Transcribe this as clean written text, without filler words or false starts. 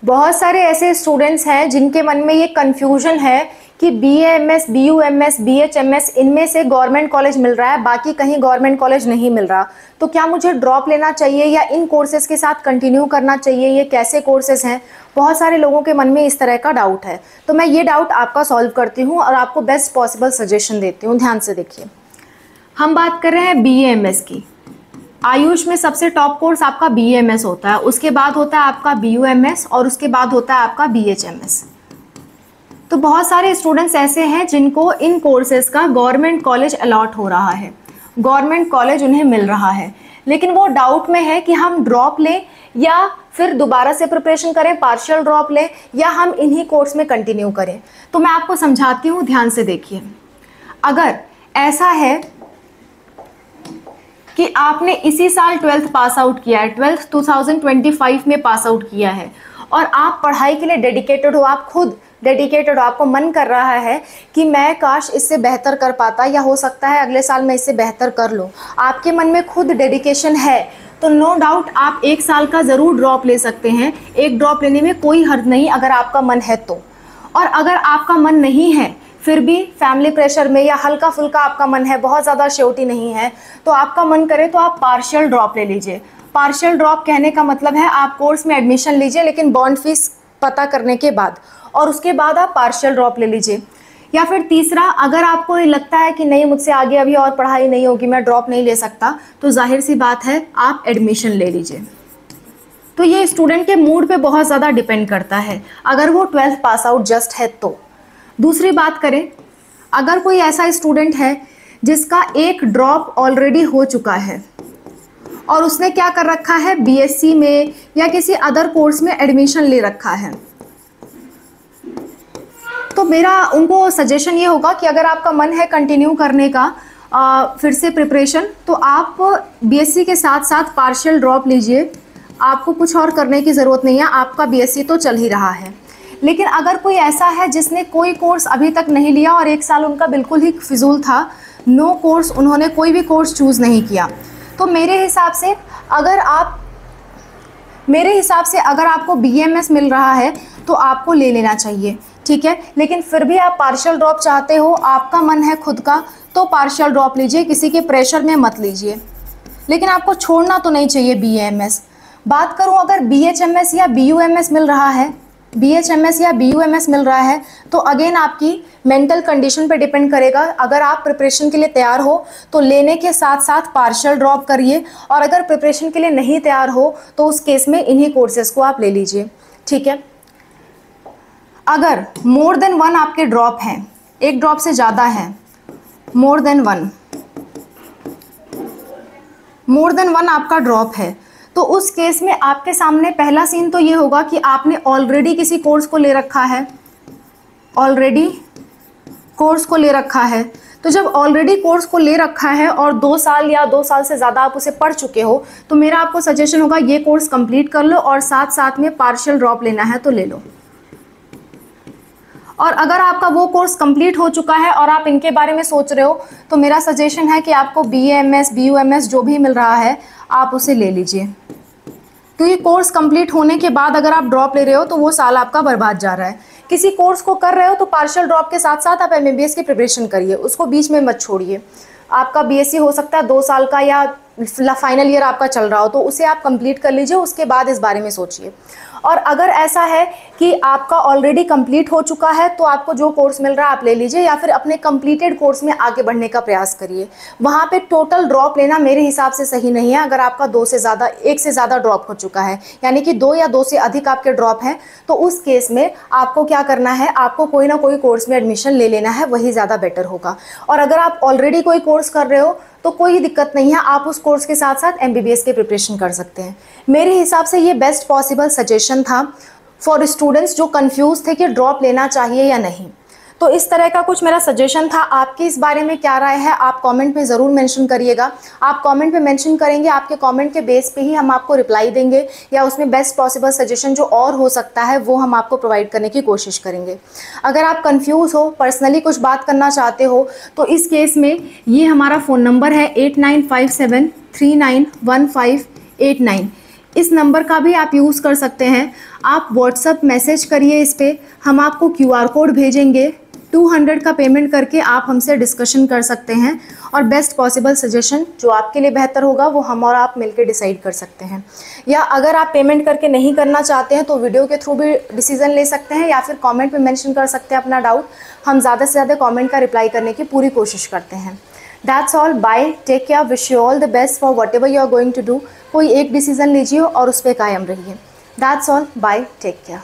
बहुत सारे ऐसे स्टूडेंट्स हैं जिनके मन में ये कन्फ्यूजन है कि BAMS, BUMS, BHMS इनमें से गवर्नमेंट कॉलेज मिल रहा है, बाकी कहीं गवर्नमेंट कॉलेज नहीं मिल रहा, तो क्या मुझे ड्रॉप लेना चाहिए या इन कोर्सेज के साथ कंटिन्यू करना चाहिए, ये कैसे कोर्सेज हैं। बहुत सारे लोगों के मन में इस तरह का डाउट है, तो मैं ये डाउट आपका सॉल्व करती हूँ और आपको बेस्ट पॉसिबल सजेशन देती हूँ। ध्यान से देखिए, हम बात कर रहे हैं BAMS की। आयुष में सबसे टॉप कोर्स आपका BAMS होता है, उसके बाद होता है आपका BUMS और उसके बाद होता है आपका BHMS। तो बहुत सारे स्टूडेंट्स ऐसे हैं जिनको इन कोर्सेज का गवर्नमेंट कॉलेज अलॉट हो रहा है, गवर्नमेंट कॉलेज उन्हें मिल रहा है, लेकिन वो डाउट में है कि हम ड्रॉप लें या फिर दोबारा से प्रिपरेशन करें, पार्शियल ड्रॉप लें या हम इन्हीं कोर्स में कंटिन्यू करें। तो मैं आपको समझाती हूँ, ध्यान से देखिए। अगर ऐसा है कि आपने इसी साल 12th पास आउट किया है, 12th 2025 में पास आउट किया है और आप पढ़ाई के लिए डेडिकेटेड हो, आप खुद डेडिकेटेड हो, आपको मन कर रहा है कि मैं काश इससे बेहतर कर पाता या हो सकता है अगले साल मैं इससे बेहतर कर लूँ, आपके मन में खुद डेडिकेशन है, तो नो डाउट आप 1 साल का ज़रूर ड्रॉप ले सकते हैं। एक ड्रॉप लेने में कोई हर्ज नहीं अगर आपका मन है तो। और अगर आपका मन नहीं है, फिर भी फैमिली प्रेशर में या हल्का फुल्का आपका मन है, बहुत ज़्यादा श्योरिटी नहीं है, तो आपका मन करे तो आप पार्शियल ड्रॉप ले लीजिए। पार्शियल ड्रॉप कहने का मतलब है आप कोर्स में एडमिशन लीजिए लेकिन बॉन्ड फीस पता करने के बाद, और उसके बाद आप पार्शियल ड्रॉप ले लीजिए। या फिर तीसरा, अगर आपको ये लगता है कि नहीं मुझसे आगे अभी और पढ़ाई नहीं होगी, मैं ड्रॉप नहीं ले सकता, तो जाहिर सी बात है आप एडमिशन ले लीजिए। तो ये स्टूडेंट के मूड पे बहुत ज़्यादा डिपेंड करता है, अगर वो 12th पास आउट जस्ट है तो। दूसरी बात करें, अगर कोई ऐसा स्टूडेंट है जिसका एक ड्रॉप ऑलरेडी हो चुका है और उसने क्या कर रखा है, BSc में या किसी अदर कोर्स में एडमिशन ले रखा है, तो मेरा उनको सजेशन ये होगा कि अगर आपका मन है कंटिन्यू करने का फिर से प्रिपरेशन, तो आप BSc के साथ साथ पार्शियल ड्रॉप लीजिए। आपको कुछ और करने की ज़रूरत नहीं है, आपका BSc तो चल ही रहा है। लेकिन अगर कोई ऐसा है जिसने कोई कोर्स अभी तक नहीं लिया और 1 साल उनका बिल्कुल ही फिजूल था, नो कोर्स, उन्होंने कोई भी कोर्स चूज़ नहीं किया, तो मेरे हिसाब से अगर आपको BAMS मिल रहा है तो आपको ले लेना चाहिए, ठीक है। लेकिन फिर भी आप पार्शियल ड्रॉप चाहते हो, आपका मन है खुद का, तो पार्शियल ड्रॉप लीजिए, किसी के प्रेशर में मत लीजिए। लेकिन आपको छोड़ना तो नहीं चाहिए BAMS। बात करूं, अगर BHMS या BUMS मिल रहा है, BHMS या BUMS मिल रहा है, तो अगेन आपकी मेंटल कंडीशन पे डिपेंड करेगा। अगर आप प्रिपरेशन के लिए तैयार हो तो लेने के साथ साथ पार्शियल ड्रॉप करिए, और अगर प्रिपरेशन के लिए नहीं तैयार हो तो उस केस में इन्हीं कोर्सेज को आप ले लीजिए, ठीक है। अगर मोर देन 1 आपके ड्रॉप हैं, एक ड्रॉप से ज़्यादा है, मोर देन वन आपका ड्रॉप है, तो उस केस में आपके सामने पहला सीन तो ये होगा कि आपने ऑलरेडी किसी कोर्स को ले रखा है, तो जब ऑलरेडी कोर्स को ले रखा है और 2 साल या 2 साल से ज़्यादा आप उसे पढ़ चुके हो, तो मेरा आपको सजेशन होगा ये कोर्स कंप्लीट कर लो और साथ साथ में पार्शियल ड्रॉप लेना है तो ले लो। और अगर आपका वो कोर्स कंप्लीट हो चुका है और आप इनके बारे में सोच रहे हो, तो मेरा सजेशन है कि आपको BAMS, BUMS जो भी मिल रहा है आप उसे ले लीजिए, क्योंकि कोर्स कंप्लीट होने के बाद अगर आप ड्रॉप ले रहे हो तो वो साल आपका बर्बाद जा रहा है। किसी कोर्स को कर रहे हो तो पार्शियल ड्रॉप के साथ साथ आप MBBS की प्रिपरेशन करिए, उसको बीच में मत छोड़िए। आपका BSc हो सकता है 2 साल का या फाइनल ईयर आपका चल रहा हो, तो उसे आप कंप्लीट कर लीजिए, उसके बाद इस बारे में सोचिए। और अगर ऐसा है कि आपका ऑलरेडी कंप्लीट हो चुका है तो आपको जो कोर्स मिल रहा है आप ले लीजिए, या फिर अपने कंप्लीटेड कोर्स में आगे बढ़ने का प्रयास करिए। वहाँ पे टोटल ड्रॉप लेना मेरे हिसाब से सही नहीं है। अगर आपका 1 से ज़्यादा ड्रॉप हो चुका है, यानी कि 2 या 2 से अधिक आपके ड्रॉप हैं, तो उस केस में आपको क्या करना है, आपको कोई ना कोई कोर्स में एडमिशन ले लेना है, वही ज़्यादा बेटर होगा। और अगर आप ऑलरेडी कोई कोर्स कर रहे हो तो कोई दिक्कत नहीं है, आप उस कोर्स के साथ साथ MBBS की प्रिपरेशन कर सकते हैं। मेरे हिसाब से ये बेस्ट पॉसिबल सजेशन था फॉर स्टूडेंट्स जो कंफ्यूज थे कि ड्रॉप लेना चाहिए या नहीं। तो इस तरह का कुछ मेरा सजेशन था। आपकी इस बारे में क्या राय है आप कमेंट में ज़रूर मेंशन करिएगा। आप कमेंट में मेंशन करेंगे, आपके कमेंट के बेस पे ही हम आपको रिप्लाई देंगे, या उसमें बेस्ट पॉसिबल सजेशन जो और हो सकता है वो हम आपको प्रोवाइड करने की कोशिश करेंगे। अगर आप कंफ्यूज हो, पर्सनली कुछ बात करना चाहते हो, तो इस केस में ये हमारा फ़ोन नंबर है 8957391589। इस नंबर का भी आप यूज़ कर सकते हैं। आप व्हाट्सअप मैसेज करिए इस पे, हम आपको QR कोड भेजेंगे। 200 का पेमेंट करके आप हमसे डिस्कशन कर सकते हैं और बेस्ट पॉसिबल सजेशन जो आपके लिए बेहतर होगा वो हम और आप मिलकर डिसाइड कर सकते हैं। या अगर आप पेमेंट करके नहीं करना चाहते हैं तो वीडियो के थ्रू भी डिसीजन ले सकते हैं या फिर कमेंट में मेंशन कर सकते हैं अपना डाउट। हम ज़्यादा से ज़्यादा कमेंट का रिप्लाई करने की पूरी कोशिश करते हैं। That's all, bye, take care, wish you all the best for whatever you are going to do. कोई एक डिसीजन लीजिए और उस पर कायम रहिए। That's all, bye, take care.